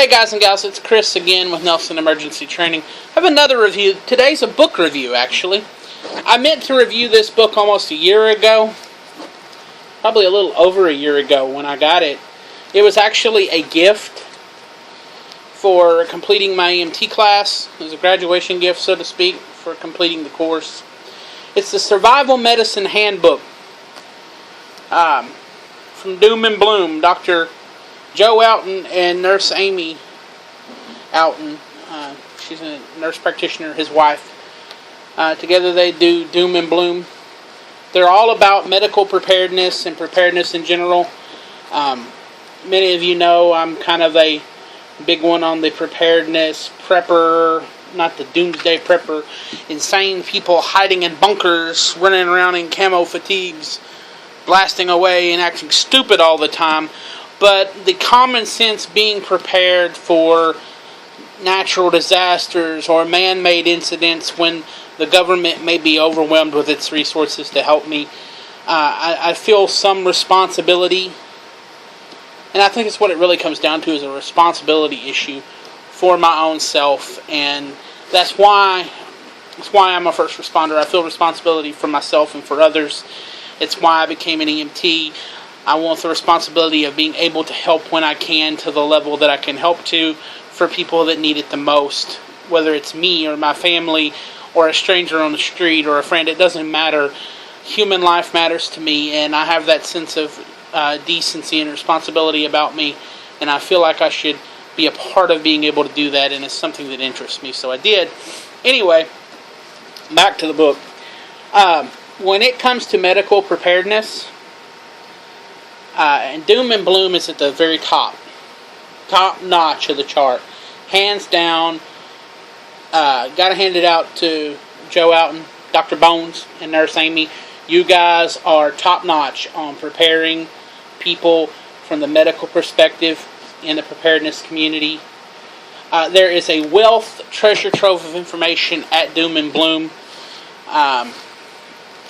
Hey guys and gals, it's Chris again with Nelson Emergency Training. I have another review. Today's a book review, actually. I meant to review this book almost a year ago. Probably a little over a year ago when I got it. It was actually a gift for completing my EMT class. It was a graduation gift, so to speak, for completing the course. It's the Survival Medicine Handbook from Doom and Bloom, Dr. Joe Alton and Nurse Amy Alton. She's a nurse practitioner, his wife. Together they do Doom and Bloom. They're all about medical preparedness and preparedness in general. Many of you know I'm kind of a big one on the preparedness, prepper, not the doomsday prepper, insane people hiding in bunkers, running around in camo fatigues, blasting away and acting stupid all the time. But the common sense being prepared for natural disasters or man-made incidents when the government may be overwhelmed with its resources to help me. I feel some responsibility, and I think it's what it really comes down to, is a responsibility issue for my own self, and that's why I'm a first responder. I feel responsibility for myself and for others. It's why I became an EMT. I want the responsibility of being able to help when I can to the level that I can help to for people that need it the most. Whether it's me or my family or a stranger on the street or a friend, it doesn't matter. Human life matters to me, and I have that sense of decency and responsibility about me, and I feel like I should be a part of being able to do that, and it's something that interests me, so I did. Anyway, back to the book. When it comes to medical preparedness, and Doom and Bloom is at the very top notch of the chart, hands down. Gotta hand it out to Joe Alton, Dr. Bones, and Nurse Amy. You guys are top notch on preparing people from the medical perspective in the preparedness community. There is a treasure trove of information at Doom and Bloom.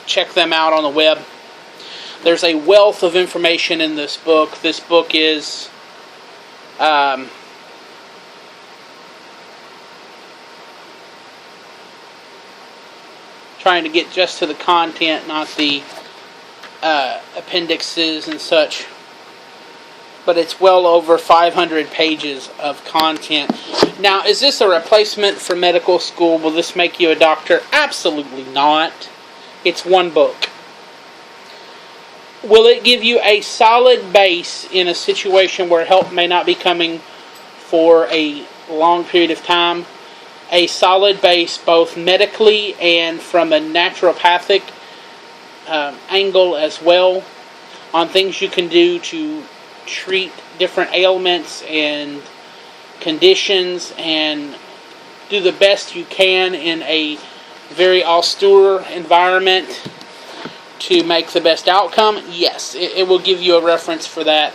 Check them out on the web. There's a wealth of information in this book. This book is trying to get just to the content, not the appendixes and such. But it's well over 500 pages of content. Now, is this a replacement for medical school? Will this make you a doctor? Absolutely not. It's one book. Will it give you a solid base in a situation where help may not be coming for a long period of time? A solid base both medically and from a naturopathic angle as well, on things you can do to treat different ailments and conditions and do the best you can in a very austere environment to make the best outcome? Yes, it will give you a reference for that.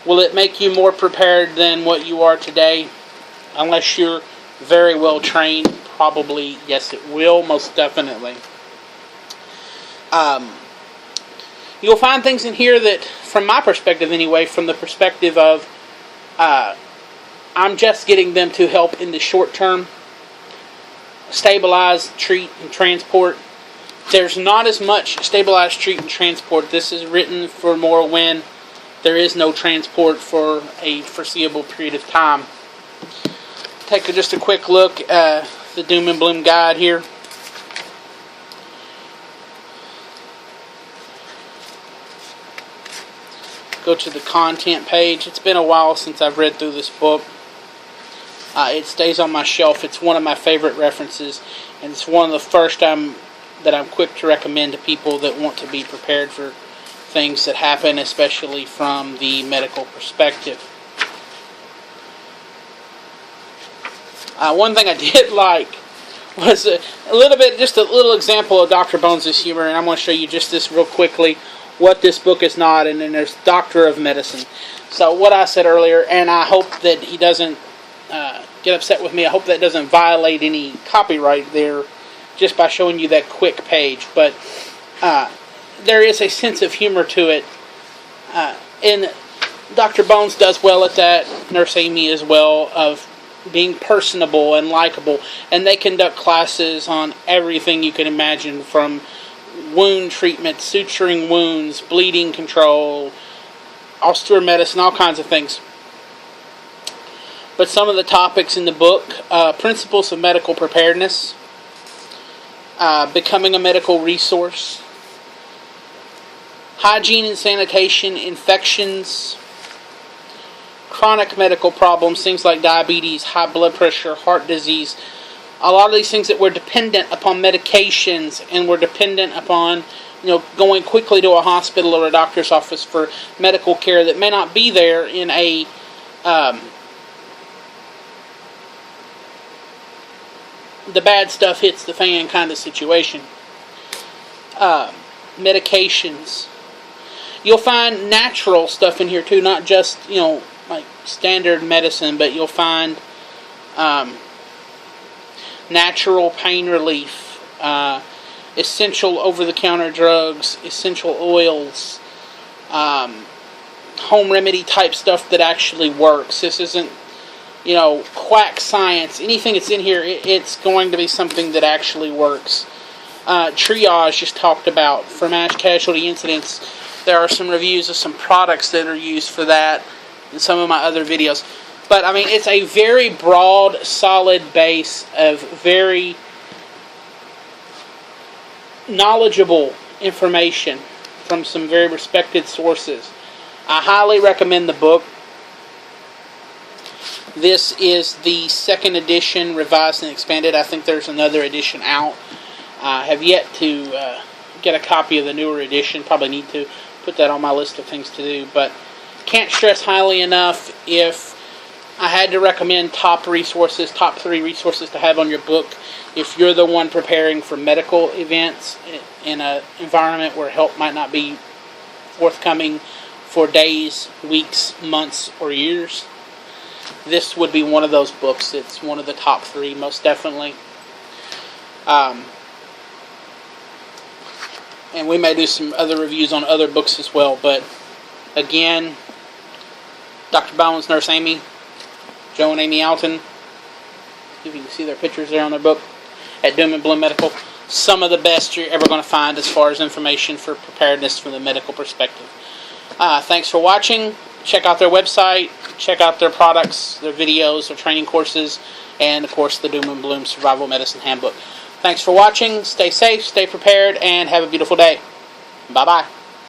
Will it make you more prepared than what you are today? Unless you're very well trained, probably, yes, it will, most definitely. You'll find things in here that, from my perspective anyway, from the perspective of I'm just getting them to help in the short term, stabilize, treat, and transport. There's not as much stabilize, treat, and transport. This is written for more when there is no transport for a foreseeable period of time. Take just a quick look at the Doom and Bloom guide here. Go to the content page. It's been a while since I've read through this book. It stays on my shelf. It's one of my favorite references, and it's one of the first that I'm quick to recommend to people that want to be prepared for things that happen, especially from the medical perspective. One thing I did like was just a little example of Dr. Bones' humor, and I'm going to show you just this real quickly, what this book is not, and then there's Doctor of Medicine. So what I said earlier, and I hope that he doesn't get upset with me, I hope that doesn't violate any copyright there, just by showing you that quick page, but there is a sense of humor to it. In Dr. Bones does well at that, Nurse Amy as well, of being personable and likable. And they conduct classes on everything you can imagine, from wound treatment, suturing wounds, bleeding control, austere medicine, all kinds of things. But some of the topics in the book: principles of medical preparedness, becoming a medical resource, hygiene and sanitation, infections, chronic medical problems, things like diabetes, high blood pressure, heart disease. A lot of these things that we're dependent upon medications, and we're dependent upon, going quickly to a hospital or a doctor's office for medical care that may not be there in a the bad stuff hits the fan kind of situation. Medications. You'll find natural stuff in here too, not just, like standard medicine, but you'll find natural pain relief, essential over-the-counter drugs, essential oils, home remedy type stuff that actually works. This isn't, quack science. Anything that's in here, it's going to be something that actually works. Triage just talked about for mass casualty incidents. There are some reviews of some products that are used for that in some of my other videos. But, it's a very broad, solid base of very knowledgeable information from some very respected sources. I highly recommend the book. This is the second edition, revised and expanded. I think there's another edition out. I have yet to get a copy of the newer edition. Probably need to put that on my list of things to do. But can't stress highly enough, if I had to recommend top 3 resources to have on your book, if you're the one preparing for medical events in an environment where help might not be forthcoming for days, weeks, months, or years, this would be one of those books. It's one of the top 3, most definitely. And we may do some other reviews on other books as well. But again, Dr. Bones, Nurse Amy, Joe and Amy Alton. If you can see their pictures there on their book at Doom and Bloom Medical. Some of the best you're ever going to find as far as information for preparedness from the medical perspective. Thanks for watching. Check out their website. Check out their products, their videos, their training courses, and, of course, the Doom and Bloom Survival Medicine Handbook. Thanks for watching. Stay safe, stay prepared, and have a beautiful day. Bye-bye.